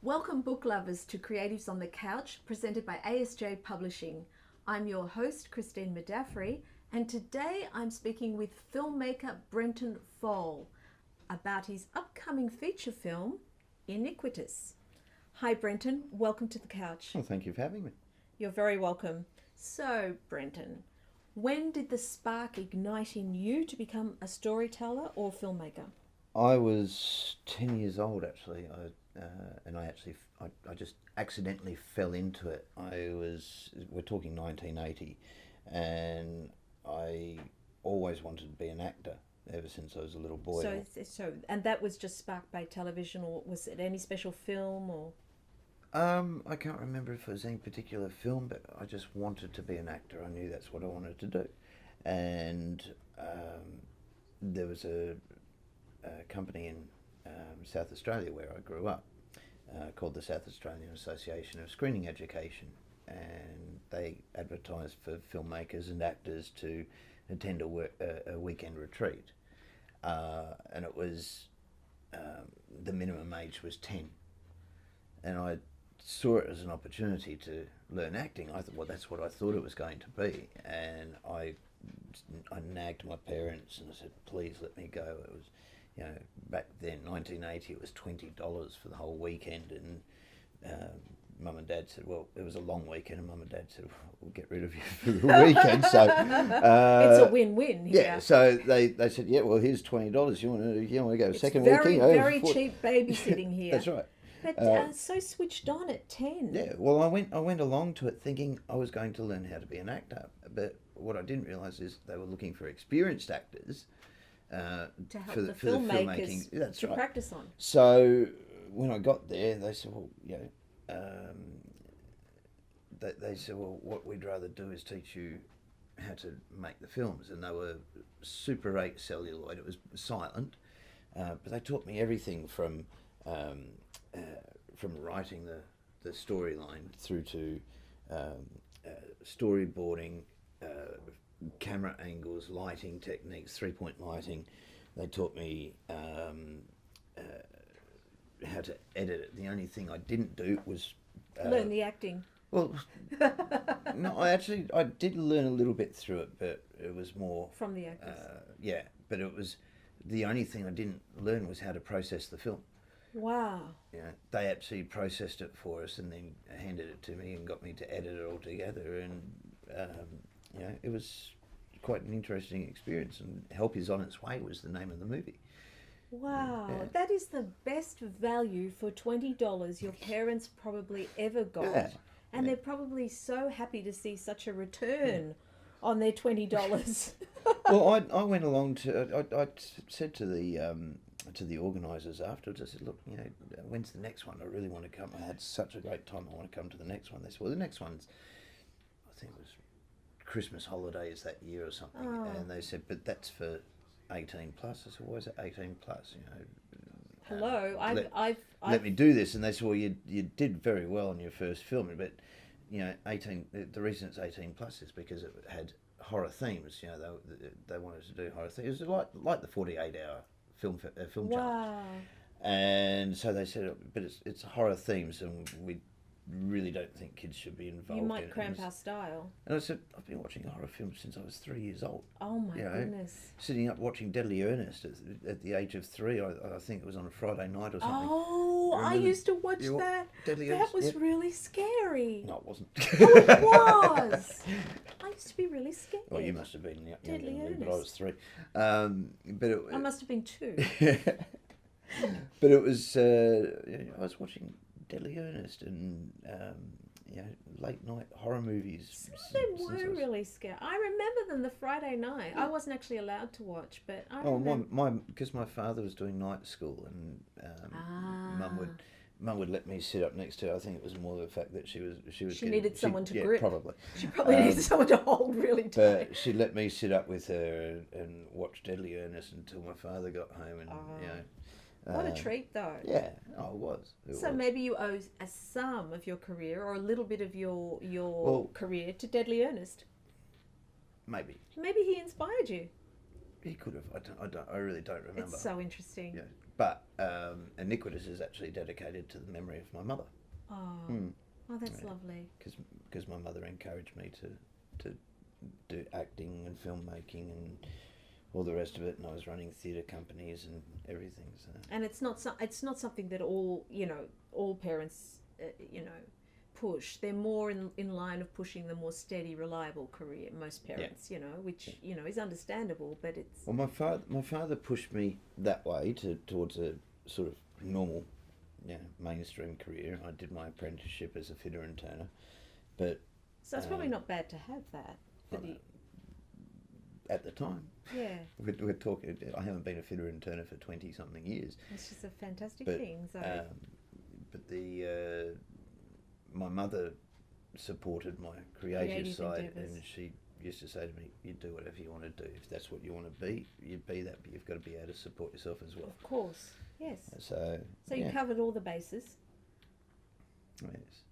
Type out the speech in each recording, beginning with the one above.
Welcome book lovers to Creatives on the Couch, presented by ASJ Publishing. I'm your host, Christine Medaffery, and today I'm speaking with filmmaker Brenton Foale about his upcoming feature film, Iniquitous. Hi Brenton, welcome to the couch. Well, thank you for having me. You're very welcome. So Brenton, when did the spark ignite in you to become a storyteller or filmmaker? I was 10 years old actually, I just accidentally fell into it. We're talking 1980, and I always wanted to be an actor ever since I was a little boy. And that was just sparked by television, or was it any special film, or? I can't remember if it was any particular film, but I just wanted to be an actor. I knew that's what I wanted to do. And there was a company in South Australia where I grew up called the South Australian Association of Screening Education, and they advertised for filmmakers and actors to attend a weekend retreat, and it was the minimum age was 10, and I saw it as an opportunity to learn acting. I thought, well, that's what I thought it was going to be, and I nagged my parents and I said, please let me go. It was, back then, 1980, it was $20 for the whole weekend, and Mum and Dad said, well, it was a long weekend, and Mum and Dad said, well, we'll get rid of you for the weekend. So it's a win-win here. Yeah, so they said, yeah, well, here's $20. You want to go second weekend? Very cheap babysitting here. That's right. But so switched on at 10. Yeah, well, I went along to it thinking I was going to learn how to be an actor, but what I didn't realise is they were looking for experienced actors to help for the filmmaking. That's right. Practice on. So when I got there, they said, well, they said, well, what we'd rather do is teach you how to make the films, and they were Super 8 celluloid. It was silent, but they taught me everything from writing the storyline through to storyboarding, camera angles, lighting techniques, 3-point lighting. They taught me how to edit it. The only thing I didn't do was learn the acting. Well, no, I did learn a little bit through it, but it was more from the actors. But it was the only thing I didn't learn was how to process the film. Wow. They actually processed it for us and then handed it to me and got me to edit it all together, and it was quite an interesting experience. And Help Is On Its Way was the name of the movie. Wow, That is the best value for $20 your parents probably ever got. Yeah. And they're probably so happy to see such a return on their $20. Well, I went along to, I said to the organisers afterwards, I said, look, when's the next one? I really want to come. I had such a great time. I want to come to the next one. They said, well, the next one's, I think it was Christmas holidays that year or something. Oh. And they said, but that's for 18 plus. I said, why is it 18 plus? Hello, let me do this. And they said, well, you did very well on your first film, but 18. The reason it's 18 plus is because it had horror themes. They wanted to do horror themes. It was like the 48-hour film challenge. Wow. And so they said, but it's horror themes, and we really don't think kids should be involved. You might in cramp it. our style. And I said, I've been watching horror films since I was 3 years old. Oh my goodness. Sitting up watching Deadly Earnest at the age of 3, I think it was on a Friday night or something. Oh, I used to watch that. Deadly That Earnest? was really scary. No, it wasn't. Oh, it was. I used to be really scared. Well, you must have been Deadly younger than me, but I was Earnest. 3. I must have been 2. But it was, I was watching Deadly Earnest and late night horror movies. They were really scary. I remember them the Friday night. I wasn't actually allowed to watch, but I remember. Because my father was doing night school, and Mum would let me sit up next to her. I think it was more the fact that she needed someone to grip. Probably. She probably needed someone to hold really tight. But she let me sit up with her and watch Deadly Earnest until my father got home, and what a treat, though. Yeah, it was. So maybe you owe some of your career, or a little bit of your career, to Deadly Earnest. Maybe. Maybe he inspired you. He could have. I really don't remember. It's so interesting. Yeah, but Iniquitous is actually dedicated to the memory of my mother. Oh, oh, that's Yeah. lovely. Because my mother encouraged me to do acting and filmmaking and all the rest of it, and I was running theatre companies and everything. So And it's not something that all parents push. They're more in line of pushing the more steady, reliable career. Most parents, which is understandable, but it's well, my father pushed me that way towards a sort of normal, mainstream career. I did my apprenticeship as a fitter and turner, but so it's probably not bad to have that. For the, at the time, yeah, we're talking. I haven't been a fitter and turner for 20 something years. it's just a fantastic But, thing. So But my mother supported my creative side, endeavours. and she used to say to me, "You do whatever you want to do. If that's what you want to be, you be that. But you've got to be able to support yourself as well." Of course, yes. So You covered all the bases. yes.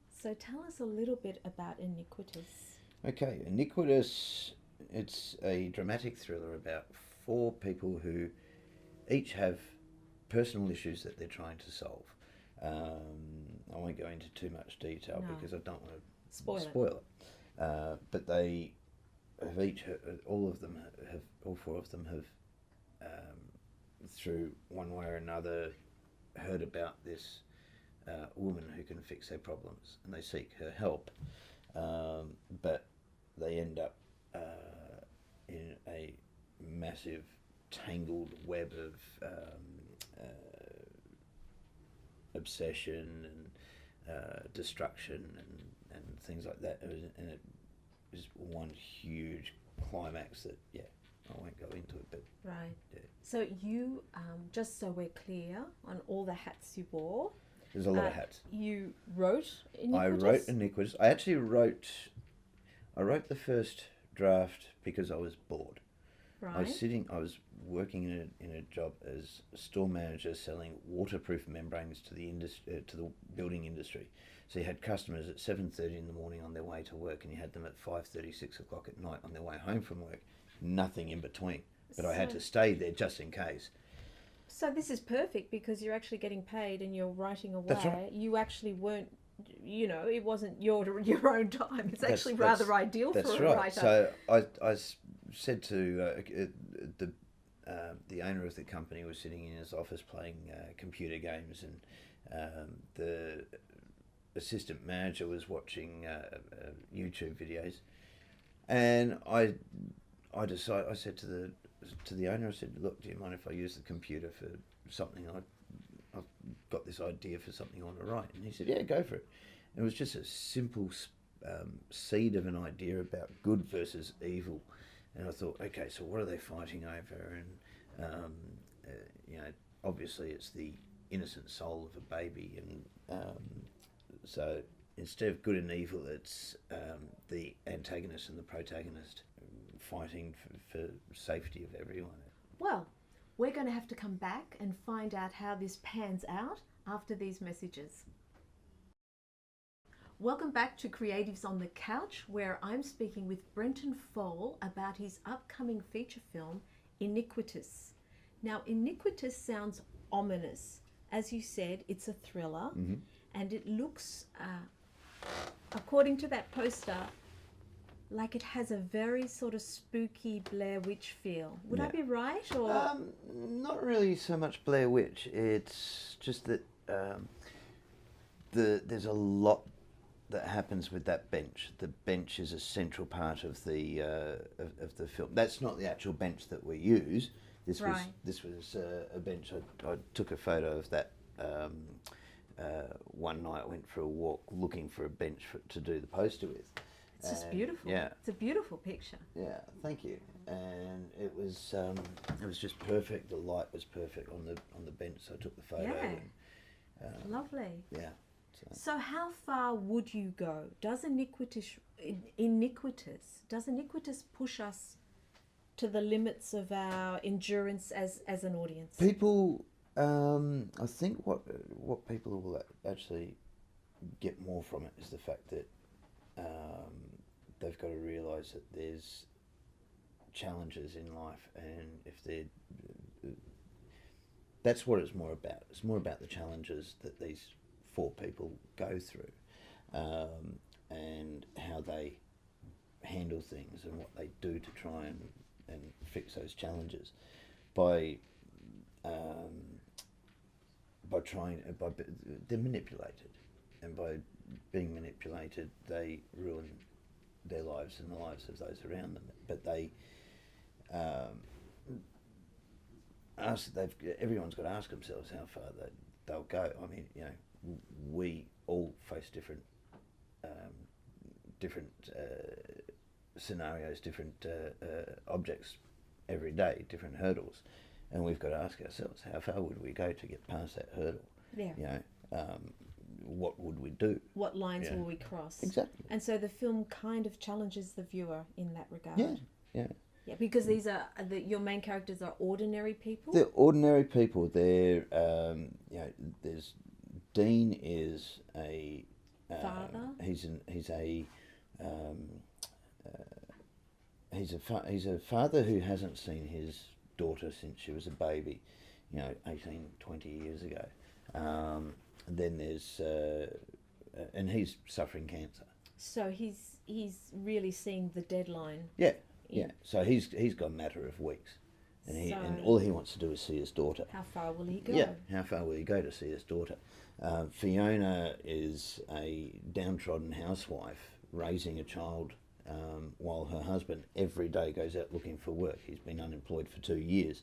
So tell us a little bit about Iniquitous. Okay, Iniquitous. It's a dramatic thriller about 4 people who each have personal issues that they're trying to solve. I won't go into too much detail No. because I don't want to Spoil it. But they have each, all 4 of them have, through one way or another, heard about this woman who can fix their problems, and they seek her help. But they end up in a massive tangled web of obsession and destruction and things like that, and it is one huge climax that I won't go into it, but Right. yeah. So you, just so we're clear on all the hats you wore, There's a lot of hats. you wrote Iniquitous? I wrote Iniquitous. I actually wrote the first draft because I was bored. Right. I was working in a job as a store manager selling waterproof membranes to the building industry. So you had customers at 7:30 in the morning on their way to work, and you had them at 5:30, 6 o'clock at night on their way home from work. Nothing in between. But I had to stay there just in case. So this is perfect because you're actually getting paid and you're writing away. That's right. You actually weren't, it wasn't your own time. It's actually That's rather ideal That's for a right. writer. So I said to the owner of the company was sitting in his office playing computer games, and the assistant manager was watching YouTube videos, and I said to the owner, I said, "Look, do you mind if I use the computer for something? I've got this idea for something I want to write." And he said, "Yeah, go for it." And it was just a simple seed of an idea about good versus evil, and I thought, okay, so what are they fighting over? And obviously it's the innocent soul of a baby, and so instead of good and evil, it's the antagonist and the protagonist fighting for safety of everyone. Well, we're going to have to come back and find out how this pans out after these messages. Welcome back to Creatives on the Couch, where I'm speaking with Brenton Foale about his upcoming feature film, Iniquitous. Now, Iniquitous sounds ominous. As you said, it's a thriller, and it looks, according to that poster, like it has a very sort of spooky Blair Witch feel. Would I be right? Or Not really so much Blair Witch. It's just that there's a lot that happens with that bench. The bench is a central part of the film. That's not the actual bench that we use. This was a bench. I took a photo of that one night. I went for a walk looking for a bench to do the poster with. it's just beautiful. Yeah. It's a beautiful picture. Yeah, thank you. And it was just perfect. The light was perfect on the bench, so I took the photo. Yeah. And, Lovely. yeah. So how far would you go? Does Iniquitous push us to the limits of our endurance as an audience? People, I think what people will actually get more from it is the fact that they've got to realise that there's challenges in life, and if they're that's what it's more about. It's more about the challenges that these four people go through, and how they handle things and what they do to try and fix those challenges by they're manipulated, and by being manipulated they ruin their lives and the lives of those around them. But they everyone's got to ask themselves how far they'll go. I mean, we all face different scenarios, different objects every day, different hurdles, and we've got to ask ourselves, how far would we go to get past that hurdle? Yeah. What would we do? What lines will we cross? Exactly. And so the film kind of challenges the viewer in that regard. Yeah. Yeah, because these are your main characters are ordinary people. They're ordinary people. They're there's Dean is a father. He's a father who hasn't seen his daughter since she was a baby, 18, 20 years ago. Then there's and he's suffering cancer. So he's really seeing the deadline. Yeah. So he's got a matter of weeks, and all he wants to do is see his daughter. How far will he go? Yeah. How far will he go to see his daughter? Fiona is a downtrodden housewife raising a child, while her husband every day goes out looking for work. He's been unemployed for 2 years,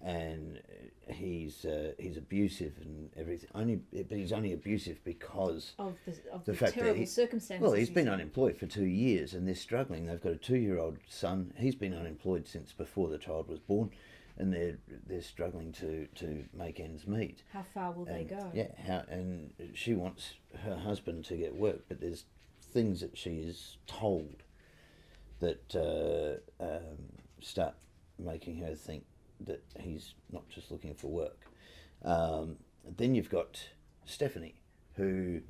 and he's abusive and everything. But he's only abusive because of the fact that terrible circumstances. Well, he's been unemployed for 2 years, and they're struggling. They've got a 2-year-old son. He's been unemployed since before the child was born, and they're struggling to make ends meet. How far will they go? Yeah, and she wants her husband to get work, but there's things that she is told that start making her think that he's not just looking for work. Then you've got Stephanie, who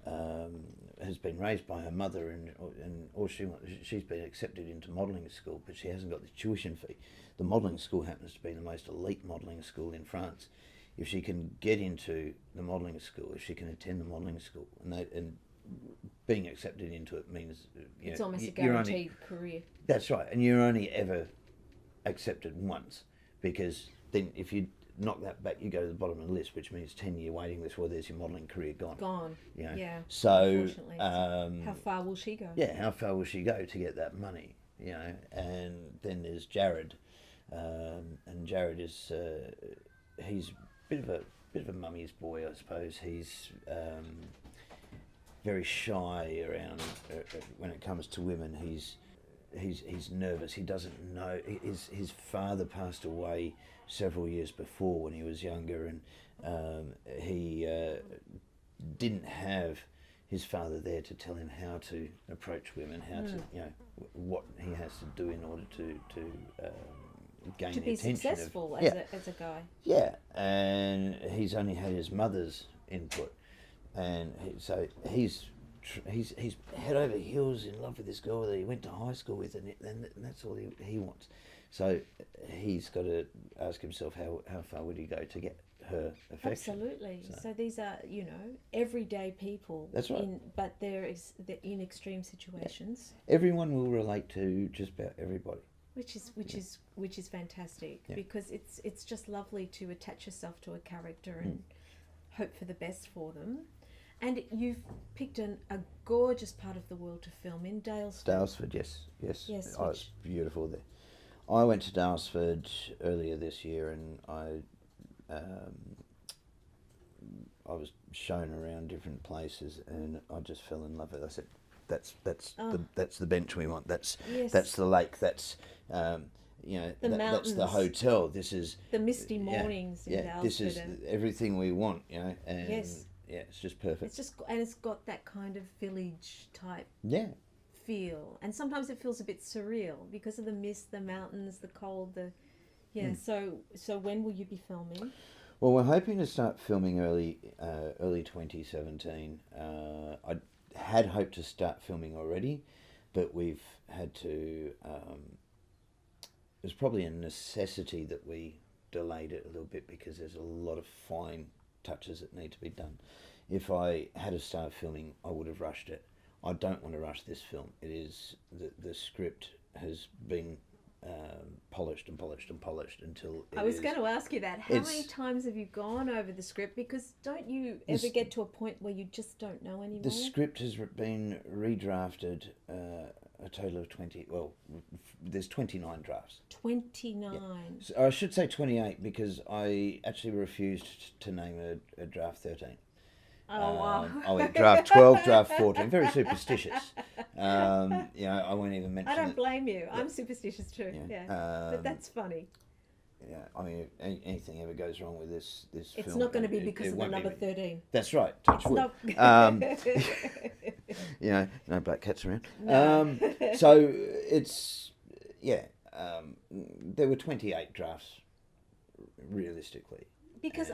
has been raised by her mother, and all she's been accepted into modelling school, but she hasn't got the tuition fee. The modelling school happens to be the most elite modelling school in France. If she can get into the modelling school, if she can attend the modelling school, and being accepted into it means it's almost a guaranteed career. That's right, and you're only ever accepted once, because then if you knock that back, you go to the bottom of the list, which means 10-year waiting list. Well, there's your modelling career gone. Yeah. So how far will she go? Yeah, how far will she go to get that money? And then there's Jarrod, and Jarrod is he's a bit of a mummy's boy, I suppose. He's very shy around when it comes to women. He's nervous. He doesn't know. His father passed away several years before when he was younger, and he didn't have his father there to tell him how to approach women, how to what he has to do in order to gain to the be attention successful of, as a guy. Yeah, and he's only had his mother's input, and so he's head over heels in love with this girl that he went to high school with, and that's all he wants. So he's got to ask himself how far would he go to get her affection. Absolutely. So these are everyday people. That's right. But they're in extreme situations. Yeah. Everyone will relate to just about everybody. Which is fantastic, because it's just lovely to attach yourself to a character and hope for the best for them. And you've picked a gorgeous part of the world to film in, Dalesford. Dalesford, yes. Oh, it's beautiful there. I went to Dalesford earlier this year, and I was shown around different places, and I just fell in love with it. I said, that's the bench we want. That's the lake. That's that's the hotel. This is the misty mornings in Dalesford. This is everything we want. And it's just perfect. It's got that kind of village type feel, and sometimes it feels a bit surreal because of the mist, the mountains, the cold. So when will you be filming? Well, we're hoping to start filming early 2017. I had hoped to start filming already, but we've had to. It was probably a necessity that we delayed it a little bit because there's a lot of fine touches that need to be done. If I had to start filming, I would have rushed it. I don't want to rush this film. It is the script has been polished and polished and polished until I was going to ask you that. How many times have you gone over the script? Because don't you ever get to a point where you just don't know anymore? The script has been redrafted a total of 20. Well, there's 29 drafts. 29. Yeah. So I should say 28 because I actually refused to name a draft 13. Oh, wow. I went draft 12, draft 14. Very superstitious. I won't even mention I don't it. blame you. I'm superstitious too. Yeah. But that's funny. Yeah, I mean, if anything ever goes wrong with this It's film, not going to be because of the number 13. That's right. Touch wood. No black cats around. No. So it's there were 28 drafts realistically. Because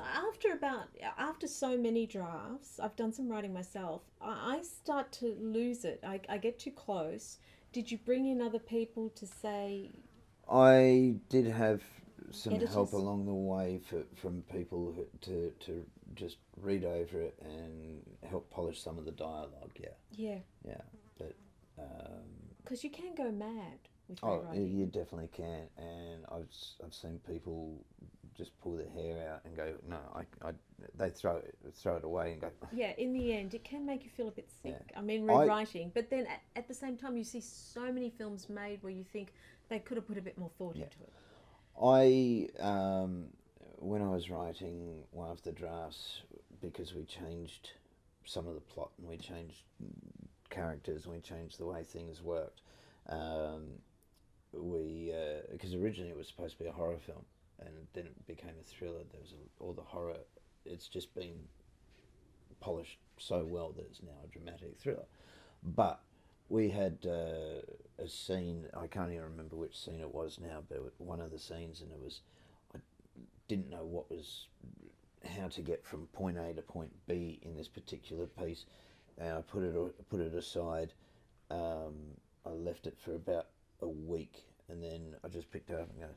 after so many drafts, I've done some writing myself, I start to lose it. I get too close. Did you bring in other people to say? I did have some editors? help along the way from people to just read over it and help polish some of the dialogue. Yeah. But because you can go mad with oh, rewriting. you definitely can, and I've seen people just pull their hair out and go, no, they throw it away and go. Yeah, in the end, it can make you feel a bit sick. Yeah. I mean, rewriting, but then at the same time, you see so many films made where you think they could have put a bit more thought into it. When I was writing one of the drafts, because we changed some of the plot and we changed characters and we changed the way things worked, because originally it was supposed to be a horror film, and then it became a thriller. There was all the horror. It's just been polished so well that it's now a dramatic thriller. But we had a scene. I can't even remember which scene it was now, but one of the scenes, and I didn't know how to get from point A to point B in this particular piece, and I put it aside. I left it for about a week, and then I just picked it up and go,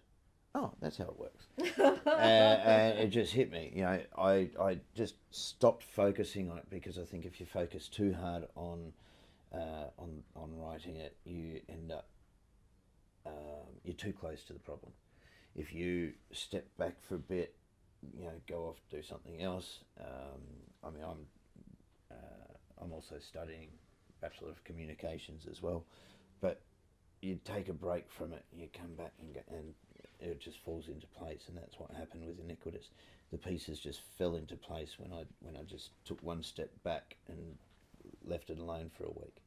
oh, that's how it works. And it just hit me. I just stopped focusing on it, because I think if you focus too hard on writing it, you end up you're too close to the problem. If you step back for a bit, go off, do something else. I'm also studying Bachelor of Communications as well, but you take a break from it, you come back and it just falls into place, and that's what happened with Iniquitous. The pieces just fell into place when I just took one step back and left it alone for a week.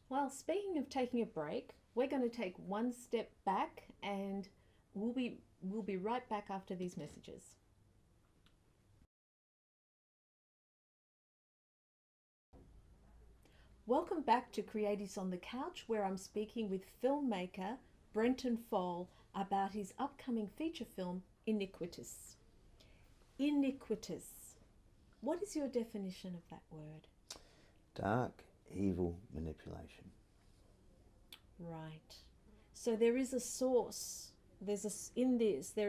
Well, speaking of taking a break, we're going to take one step back, and we'll be right back after these messages. Welcome back to Creatives on the Couch, where I'm speaking with filmmaker Brenton Foale about his upcoming feature film, Iniquitous. Iniquitous. What is your definition of that word? Dark, evil manipulation. Right. So there is a source. There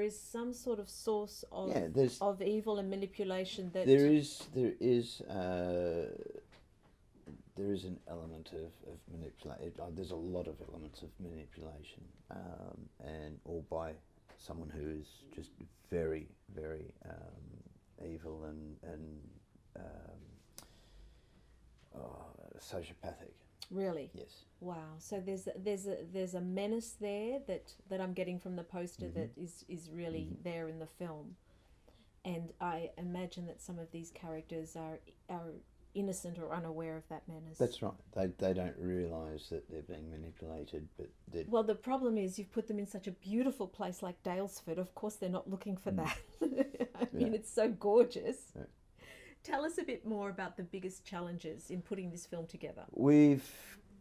is some sort of source of evil and manipulation that there is an element of manipulation. There's a lot of elements of manipulation, and all by someone who is just very, very evil and sociopathic. Really? Yes. Wow. So there's a menace there that I'm getting from the poster, mm-hmm. that is really mm-hmm. there in the film, and I imagine that some of these characters are innocent or unaware of that menace. That's right. They don't realise that they're being manipulated, but well, the problem is you've put them in such a beautiful place like Daylesford. Of course, they're not looking for that. I mean, it's so gorgeous. Yeah. Tell us a bit more about the biggest challenges in putting this film together. We've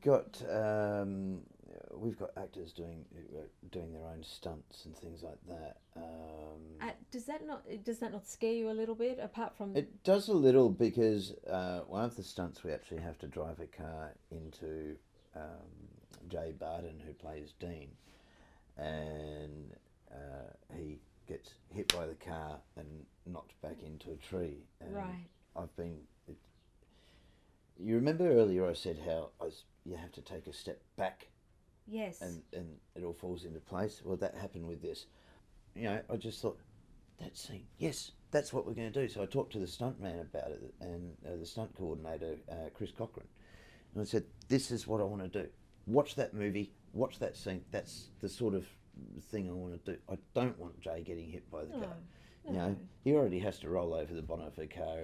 got actors doing their own stunts and things like that. Does that not scare you a little bit? Apart from it does a little, because one of the stunts we actually have to drive a car into Jay Barden, who plays Dean, and gets hit by the car and knocked back into a tree. And Right. I've been. You remember earlier I said how you have to take a step back Yes. and it all falls into place. Well, that happened with this. I just thought, that scene, yes, that's what we're going to do. So I talked to the stunt man about it and the stunt coordinator, Chris Cochran. And I said, this is what I want to do. Watch that movie, watch that scene. That's the sort of thing I want to do. I don't want Jay getting hit by the car. No. He already has to roll over the bonnet of a car,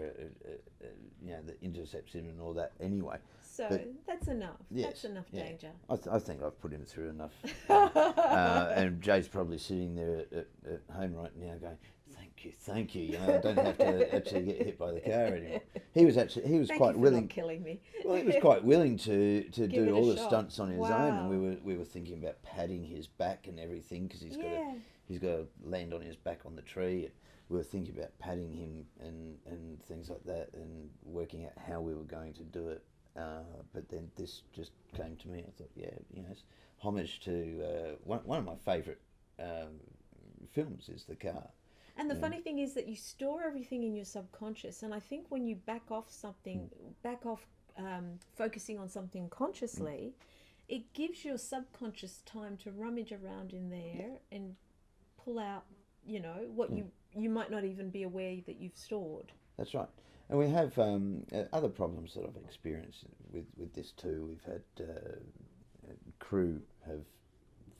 that intercepts him and all that anyway. So But that's enough. yes, That's enough yeah. danger. I think I've put him through enough. And Jay's probably sitting there at home right now going, thank you. I don't have to actually get hit by the car anymore. He was Thank quite you for willing. not killing me. Well, he was quite willing to Give do it a all the shot. stunts on his own, Wow. and we were thinking about padding his back and everything because he's got to land on his back on the tree. We were thinking about padding him and things like that, and working out how we were going to do it. But then this just came to me. I thought, it's homage to one of my favourite films is The Car. And the funny thing is that you store everything in your subconscious, and I think when you back off focusing on something consciously, it gives your subconscious time to rummage around in there and pull out, what you might not even be aware that you've stored. That's right. And we have other problems that I've experienced with this too. We've had crew have,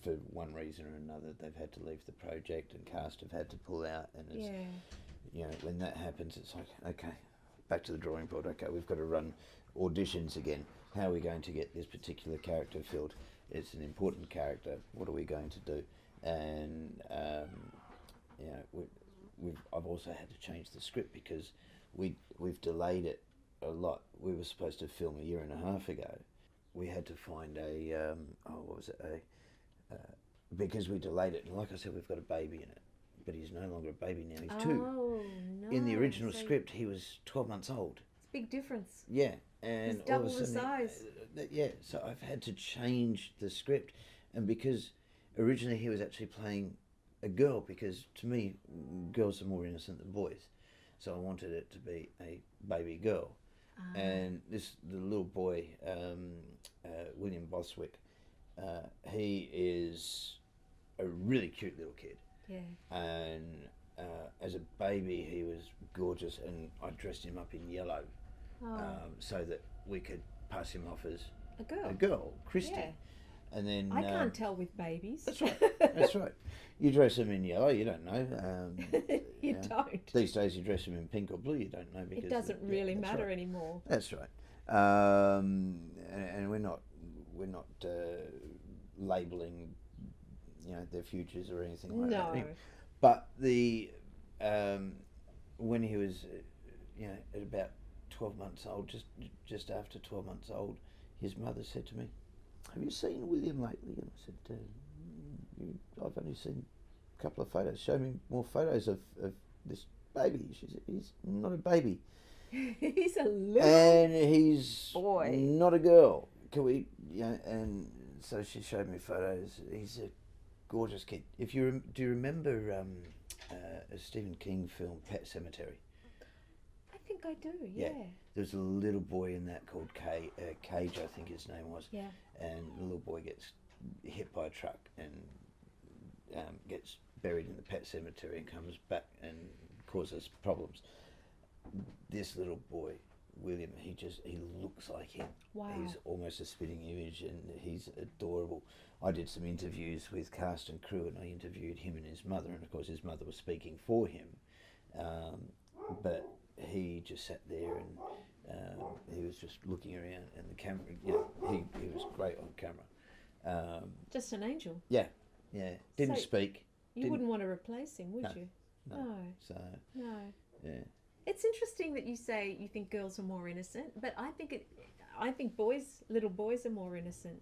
for one reason or another, they've had to leave the project, and cast have had to pull out. And it's, when that happens, it's like, okay, back to the drawing board. Okay, we've got to run auditions again. How are we going to get this particular character filled? It's an important character. What are we going to do? And I've also had to change the script because we've delayed it a lot. We were supposed to film a year and a half ago. We had to find because we delayed it. And like I said, we've got a baby in it, but he's no longer a baby now. He's 2. Oh, no. In the original script, he was 12 months old. It's a big difference. Yeah, and He's double all of a the sudden, size. So I've had to change the script, and because originally he was actually playing a girl, because to me, girls are more innocent than boys, so I wanted it to be a baby girl. And the little boy, William Boswick, he is a really cute little kid. Yeah. And as a baby, he was gorgeous, and I dressed him up in yellow, so that we could pass him off as a girl. Christy. Yeah. And then I can't tell with babies. That's right. That's right. You dress them in yellow, you don't know. You don't. These days, you dress them in pink or blue, you don't know because It doesn't really that's matter right. anymore. That's right. And we're not labelling, their futures or anything like that. No. Anyway, but when he was, at about 12 months old, just after 12 months old, his mother said to me, "Have you seen William lately?" And I said, "I've only seen a couple of photos. Show me more photos of this baby." She said, "He's not a baby." He's a little And he's boy. not a girl. Can we, and so she showed me photos. He's a gorgeous kid. Do you remember a Stephen King film, Pet Sematary? I think I do, yeah. There was a little boy in that called Cage, I think his name was. Yeah. And the little boy gets hit by a truck and gets buried in the pet cemetery and comes back and causes problems. This little boy, William, he looks like him. Wow. He's almost a spitting image, and he's adorable. I did some interviews with cast and crew, and I interviewed him and his mother, and of course his mother was speaking for him. But he just sat there and he was just looking around, and the camera, he was great on camera. Just an angel. Yeah. Didn't So speak. You wouldn't want to replace him, would No, you? No. So, No. yeah. It's interesting that you say you think girls are more innocent, but I think little boys are more innocent.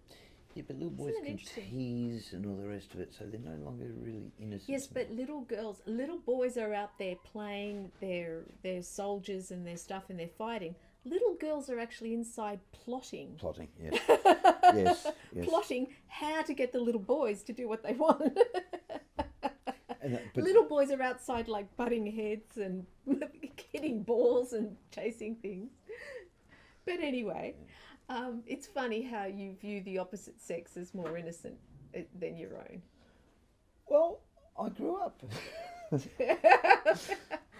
Yeah, but little boys Isn't it can interesting? tease and all the rest of it, so they're no longer really innocent. Yes, but little boys are out there playing their soldiers and their stuff, and they're fighting. Little girls are actually inside plotting. Plotting, yes. yes. Plotting how to get the little boys to do what they want. But Little boys are outside like butting heads and hitting balls and chasing things. But anyway, it's funny how you view the opposite sex as more innocent than your own. well, I grew up.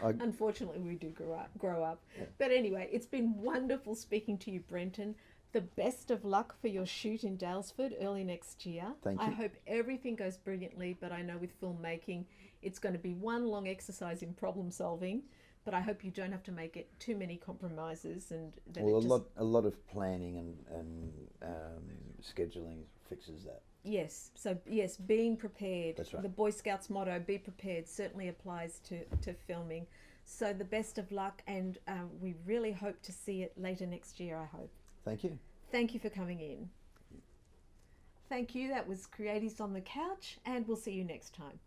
Unfortunately, we do grow up. Yeah. But anyway, it's been wonderful speaking to you, Brenton. The best of luck for your shoot in Dalesford early next year. Thank I you. hope everything goes brilliantly, but I know with filmmaking, it's going to be one long exercise in problem solving. But I hope you don't have to make it too many compromises, and that Well, it just, a lot of planning and scheduling fixes that. yes. So yes, being prepared. That's right. The Boy Scouts motto, "Be prepared," certainly applies to filming. So the best of luck, and we really hope to see it later next year. I hope. Thank you. Thank you for coming in. Thank you. That was Creatives on the Couch, and we'll see you next time.